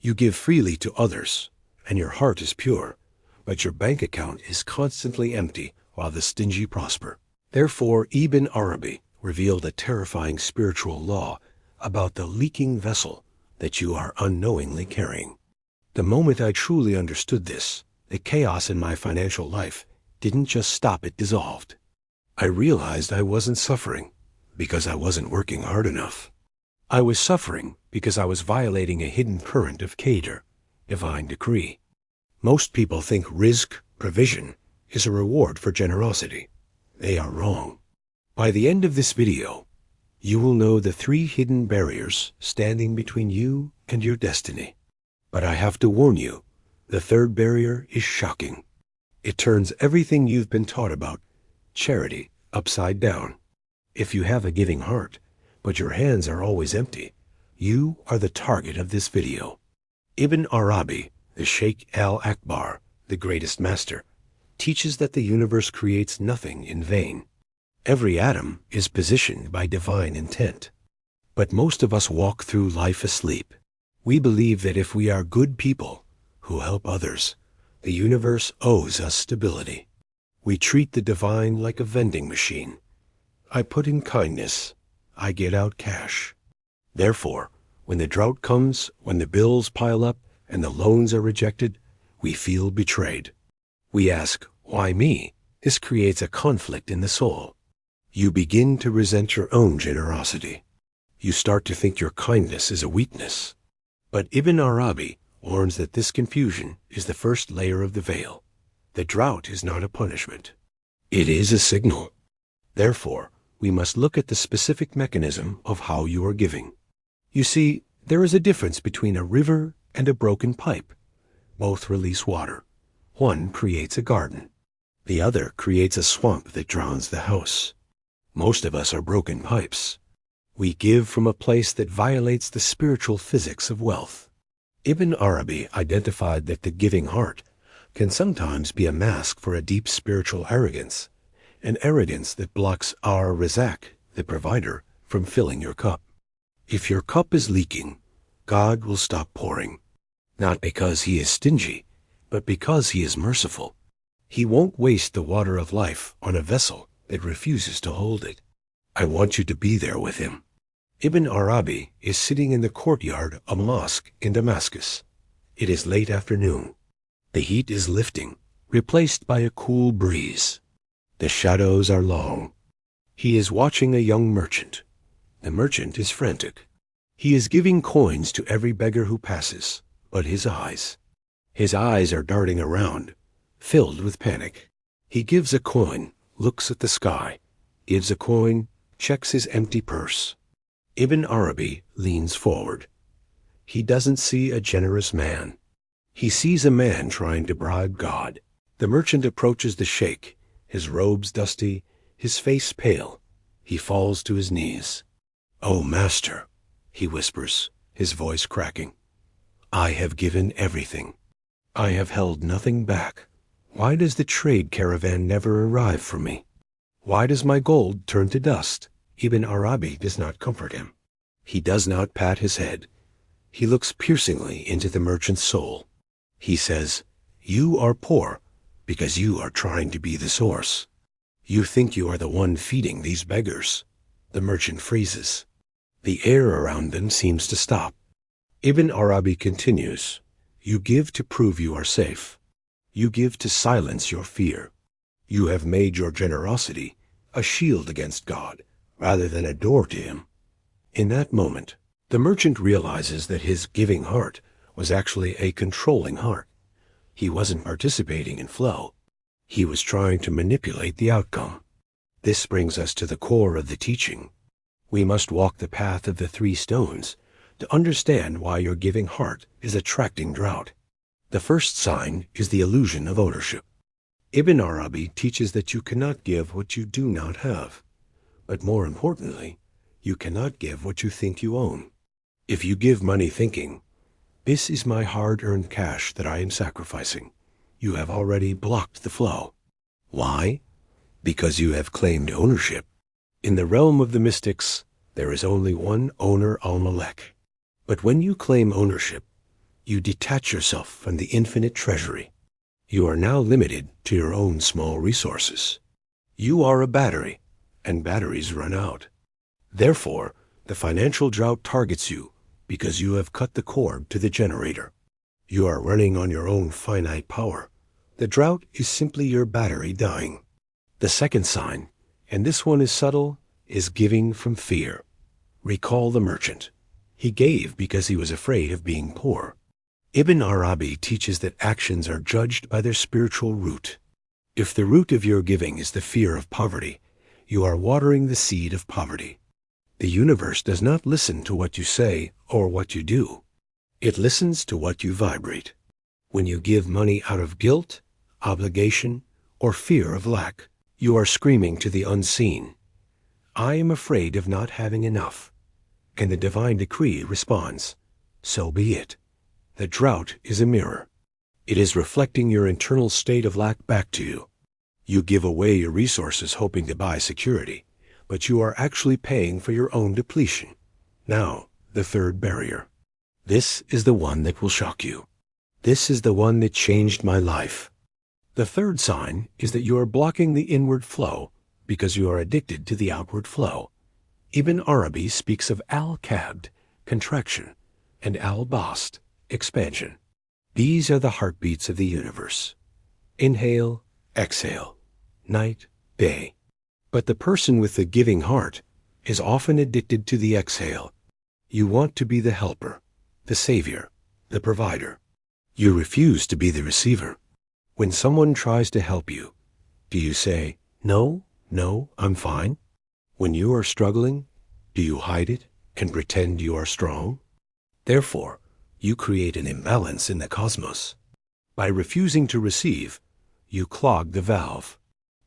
You give freely to others, and your heart is pure, but your bank account is constantly empty while the stingy prosper. Therefore, Ibn Arabi revealed a terrifying spiritual law about the leaking vessel that you are unknowingly carrying. The moment I truly understood this, the chaos in my financial life didn't just stop, it dissolved. I realized I wasn't suffering because I wasn't working hard enough. I was suffering because I was violating a hidden current of Qadr, divine decree. Most people think Rizq, provision, is a reward for generosity. They are wrong. By the end of this video, you will know the 3 hidden barriers standing between you and your destiny. But I have to warn you, the 3rd barrier is shocking. It turns everything you've been taught about charity upside down. If you have a giving heart, but your hands are always empty, you are the target of this video. Ibn Arabi, the Sheikh al-Akbar, the greatest master, teaches that the universe creates nothing in vain. Every atom is positioned by divine intent. But most of us walk through life asleep. We believe that if we are good people who help others, the universe owes us stability. We treat the divine like a vending machine. I put in kindness, I get out cash. Therefore, when the drought comes, when the bills pile up, and the loans are rejected, we feel betrayed. We ask, why me? This creates a conflict in the soul. You begin to resent your own generosity. You start to think your kindness is a weakness. But Ibn Arabi warns that this confusion is the first layer of the veil. The drought is not a punishment. It is a signal. Therefore, we must look at the specific mechanism of how you are giving. You see, there is a difference between a river and a broken pipe. Both release water. One creates a garden. The other creates a swamp that drowns the house. Most of us are broken pipes. We give from a place that violates the spiritual physics of wealth. Ibn Arabi identified that the giving heart can sometimes be a mask for a deep spiritual arrogance, an arrogance that blocks our Rizq, the provider, from filling your cup. If your cup is leaking, God will stop pouring, not because he is stingy, but because he is merciful. He won't waste the water of life on a vessel that refuses to hold it. I want you to be there with him. Ibn Arabi is sitting in the courtyard of a mosque in Damascus. It is late afternoon. The heat is lifting, replaced by a cool breeze. The shadows are long. He is watching a young merchant. The merchant is frantic. He is giving coins to every beggar who passes, but his eyes are darting around, filled with panic. He gives a coin, looks at the sky, gives a coin, checks his empty purse. Ibn Arabi leans forward. He doesn't see a generous man. He sees a man trying to bribe God. The merchant approaches the sheikh, his robes dusty, his face pale. He falls to his knees. "Oh, master," he whispers, his voice cracking. "I have given everything. I have held nothing back. Why does the trade caravan never arrive for me? Why does my gold turn to dust?" Ibn Arabi does not comfort him. He does not pat his head. He looks piercingly into the merchant's soul. He says, "You are poor because you are trying to be the source. You think you are the one feeding these beggars." The merchant freezes. The air around them seems to stop. Ibn Arabi continues, "You give to prove you are safe. You give to silence your fear. You have made your generosity a shield against God rather than a door to him." In that moment, the merchant realizes that his giving heart was actually a controlling heart. He wasn't participating in flow. He was trying to manipulate the outcome. This brings us to the core of the teaching. We must walk the path of the 3 stones to understand why your giving heart is attracting drought. The first sign is the illusion of ownership. Ibn Arabi teaches that you cannot give what you do not have. But more importantly, you cannot give what you think you own. If you give money thinking, "This is my hard-earned cash that I am sacrificing," you have already blocked the flow. Why? Because you have claimed ownership. In the realm of the mystics, there is only one owner al-Malek. But when you claim ownership, You detach yourself from the infinite treasury. You are now limited to your own small resources. You are a battery, and batteries run out. Therefore, the financial drought targets you because you have cut the cord to the generator. You are running on your own finite power. The drought is simply your battery dying. The second sign, and this one is subtle, is giving from fear. Recall the merchant. He gave because he was afraid of being poor. Ibn Arabi teaches that actions are judged by their spiritual root. If the root of your giving is the fear of poverty, you are watering the seed of poverty. The universe does not listen to what you say or what you do. It listens to what you vibrate. When you give money out of guilt, obligation, or fear of lack, you are screaming to the unseen, "I am afraid of not having enough." And the divine decree responds, "So be it." The drought is a mirror. It is reflecting your internal state of lack back to you. You give away your resources hoping to buy security, but you are actually paying for your own depletion. Now, the third barrier. This is the one that will shock you. This is the one that changed my life. The third sign is that you are blocking the inward flow because you are addicted to the outward flow. Ibn Arabi speaks of al-kabd, contraction, and al-bast, expansion. These are the heartbeats of the universe. Inhale, exhale, night, day. But the person with the giving heart is often addicted to the exhale. You want to be the helper, the savior, the provider. You refuse to be the receiver. When someone tries to help you, do you say, "No, I'm fine"? When you are struggling, do you hide it and pretend you are strong? Therefore, you create an imbalance in the cosmos. By refusing to receive, you clog the valve.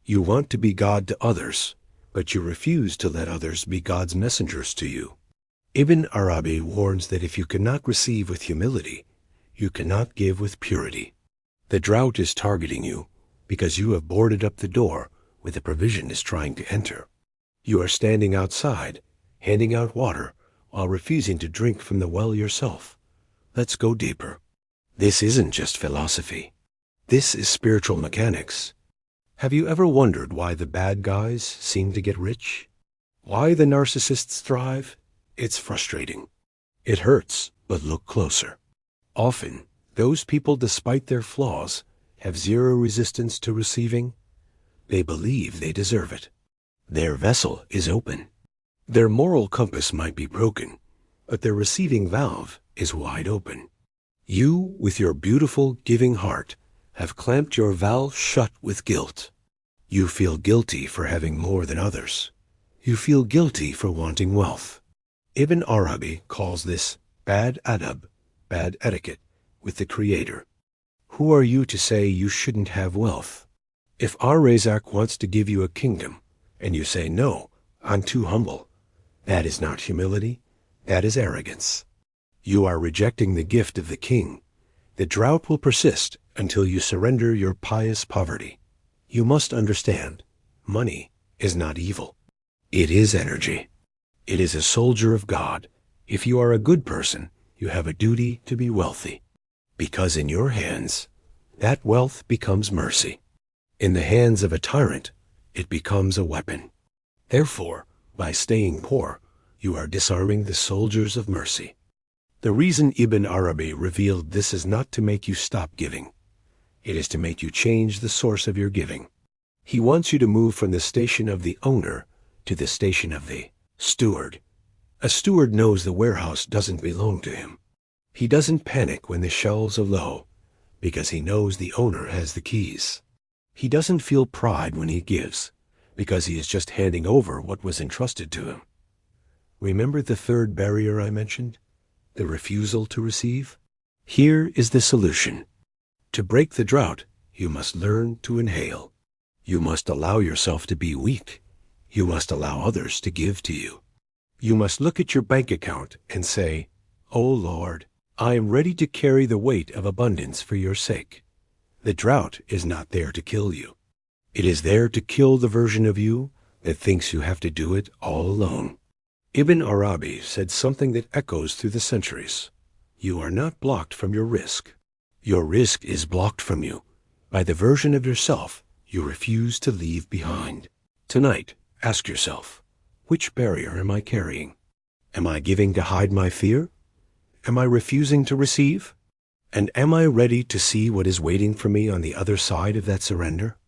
You want to be God to others, but you refuse to let others be God's messengers to you. Ibn Arabi warns that if you cannot receive with humility, you cannot give with purity. The drought is targeting you because you have boarded up the door where the provision is trying to enter. You are standing outside, handing out water, while refusing to drink from the well yourself. Let's go deeper. This isn't just philosophy. This is spiritual mechanics. Have you ever wondered why the bad guys seem to get rich? Why the narcissists thrive? It's frustrating. It hurts, but look closer. Often, those people, despite their flaws, have zero resistance to receiving. They believe they deserve it. Their vessel is open. Their moral compass might be broken, but their receiving valve is wide open. You, with your beautiful, giving heart, have clamped your valve shut with guilt. You feel guilty for having more than others. You feel guilty for wanting wealth. Ibn Arabi calls this bad adab, bad etiquette, with the Creator. Who are you to say you shouldn't have wealth? If our Rizq wants to give you a kingdom, and you say, "No, I'm too humble," that is not humility, that is arrogance. You are rejecting the gift of the king. The drought will persist until you surrender your pious poverty. You must understand, money is not evil. It is energy. It is a soldier of God. If you are a good person, you have a duty to be wealthy. Because in your hands, that wealth becomes mercy. In the hands of a tyrant, it becomes a weapon. Therefore, by staying poor, you are disarming the soldiers of mercy. The reason Ibn Arabi revealed this is not to make you stop giving. It is to make you change the source of your giving. He wants you to move from the station of the owner to the station of the steward. A steward knows the warehouse doesn't belong to him. He doesn't panic when the shelves are low, because he knows the owner has the keys. He doesn't feel pride when he gives, because he is just handing over what was entrusted to him. Remember the third barrier I mentioned? The refusal to receive? Here is the solution. To break the drought, you must learn to inhale. You must allow yourself to be weak. You must allow others to give to you. You must look at your bank account and say, "Oh Lord, I am ready to carry the weight of abundance for your sake." The drought is not there to kill you. It is there to kill the version of you that thinks you have to do it all alone. Ibn Arabi said something that echoes through the centuries. You are not blocked from your risk. Your risk is blocked from you by the version of yourself you refuse to leave behind. Tonight, ask yourself, which barrier am I carrying? Am I giving to hide my fear? Am I refusing to receive? And am I ready to see what is waiting for me on the other side of that surrender?